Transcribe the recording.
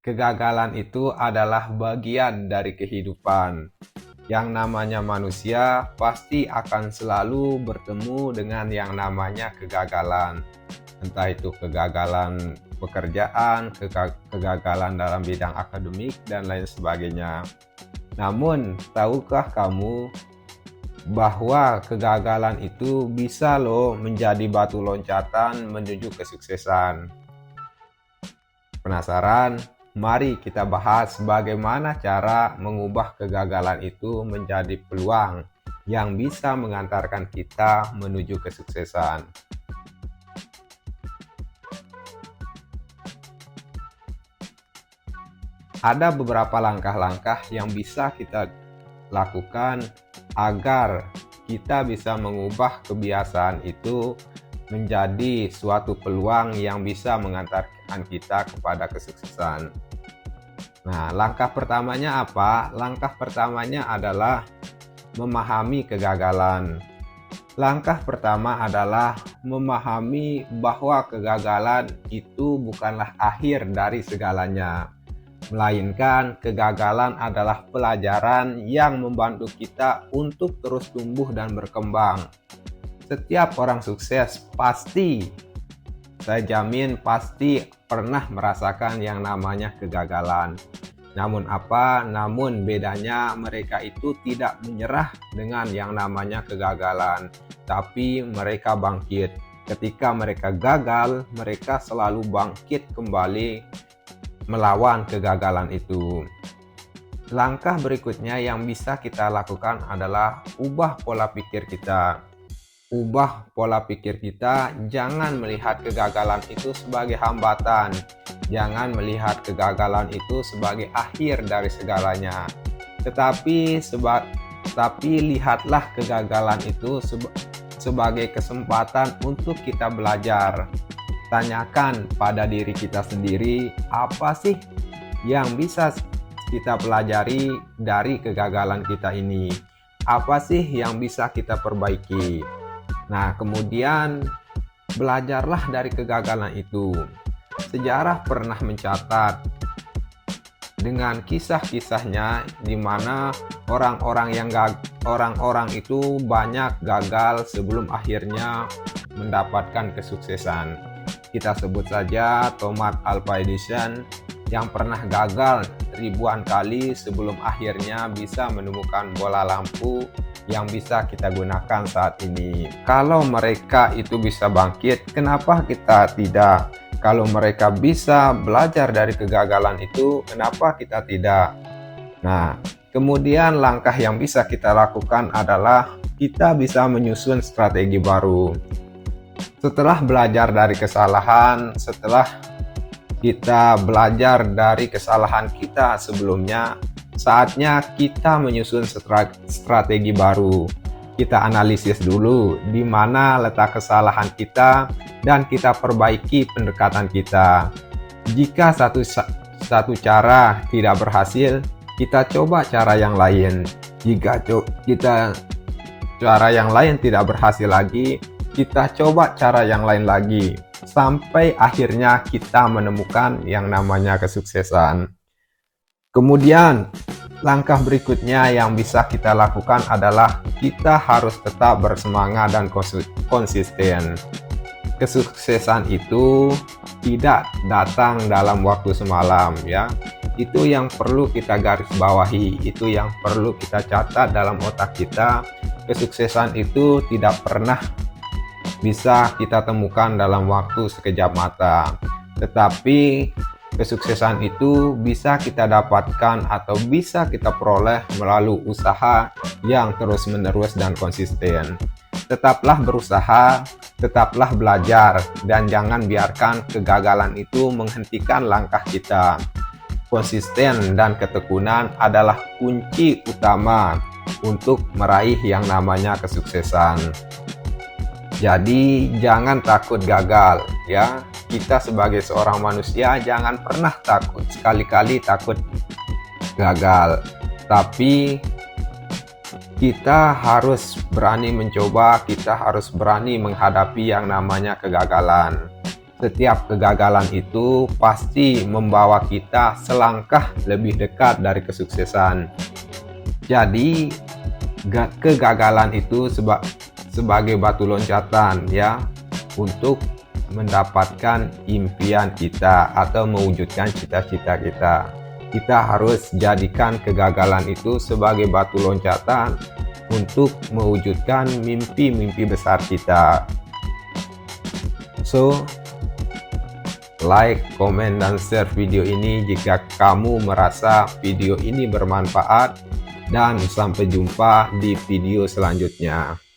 Kegagalan itu adalah bagian dari kehidupan. Yang namanya manusia pasti akan selalu bertemu dengan yang namanya kegagalan. Entah itu kegagalan pekerjaan, kegagalan dalam bidang akademik, dan lain sebagainya. Namun, tahukah kamu bahwa kegagalan itu bisa menjadi batu loncatan menuju kesuksesan? Penasaran? Mari kita bahas bagaimana cara mengubah kegagalan itu menjadi peluang yang bisa mengantarkan kita menuju kesuksesan. Ada beberapa langkah-langkah yang bisa kita lakukan agar kita bisa mengubah kebiasaan itu menjadi suatu peluang yang bisa mengantarkan kita kepada kesuksesan. Nah, langkah pertamanya apa? Langkah pertamanya adalah memahami kegagalan. Langkah pertama adalah memahami bahwa kegagalan itu bukanlah akhir dari segalanya, melainkan kegagalan adalah pelajaran yang membantu kita untuk terus tumbuh dan berkembang. Setiap orang sukses pasti, saya jamin pasti pernah merasakan yang namanya kegagalan. Namun bedanya mereka itu tidak menyerah dengan yang namanya kegagalan, tapi mereka bangkit. Ketika mereka gagal, mereka selalu bangkit kembali melawan kegagalan itu. Langkah berikutnya yang bisa kita lakukan adalah ubah pola pikir kita. Ubah pola pikir kita, jangan melihat kegagalan itu sebagai hambatan. Jangan melihat kegagalan itu sebagai akhir dari segalanya. Tetapi lihatlah kegagalan itu sebagai kesempatan untuk kita belajar. Tanyakan pada diri kita sendiri, apa sih yang bisa kita pelajari dari kegagalan kita ini? Apa sih yang bisa kita perbaiki? Nah, kemudian belajarlah dari kegagalan itu. Sejarah pernah mencatat dengan kisah-kisahnya di mana orang-orang itu banyak gagal sebelum akhirnya mendapatkan kesuksesan. Kita sebut saja Thomas Alva Edison yang pernah gagal ribuan kali sebelum akhirnya bisa menemukan bola lampu yang bisa kita gunakan saat ini. Kalau mereka itu bisa bangkit, kenapa kita tidak? Kalau mereka bisa belajar dari kegagalan itu, kenapa kita tidak? Nah, kemudian langkah yang bisa kita lakukan adalah kita bisa menyusun strategi baru. Setelah belajar dari kesalahan, setelah kita belajar dari kesalahan kita sebelumnya, saatnya kita menyusun strategi baru. Kita analisis dulu di mana letak kesalahan kita dan kita perbaiki pendekatan kita. Jika satu cara tidak berhasil, kita coba cara yang lain. Jika cara yang lain tidak berhasil lagi, kita coba cara yang lain lagi. Sampai akhirnya kita menemukan yang namanya kesuksesan. Kemudian langkah berikutnya yang bisa kita lakukan adalah kita harus tetap bersemangat dan konsisten. Kesuksesan itu tidak datang dalam waktu semalam, ya. Itu yang perlu kita garis bawahi, itu yang perlu kita catat dalam otak kita. Kesuksesan itu tidak pernah bisa kita temukan dalam waktu sekejap mata, tetapi kesuksesan itu bisa kita dapatkan atau bisa kita peroleh melalui usaha yang terus-menerus dan konsisten. Tetaplah berusaha, tetaplah belajar, dan jangan biarkan kegagalan itu menghentikan langkah kita. Konsisten dan ketekunan adalah kunci utama untuk meraih yang namanya kesuksesan. Jadi jangan takut gagal, ya. Kita sebagai seorang manusia jangan pernah takut, sekali-kali takut gagal. Tapi kita harus berani mencoba, kita harus berani menghadapi yang namanya kegagalan. Setiap kegagalan itu pasti membawa kita selangkah lebih dekat dari kesuksesan. Jadi kegagalan itu sebagai batu loncatan ya untuk mendapatkan impian kita atau mewujudkan cita-cita kita. Kita harus jadikan kegagalan itu sebagai batu loncatan untuk mewujudkan mimpi-mimpi besar kita. So, like, komen, dan share video ini jika kamu merasa video ini bermanfaat, dan sampai jumpa di video selanjutnya.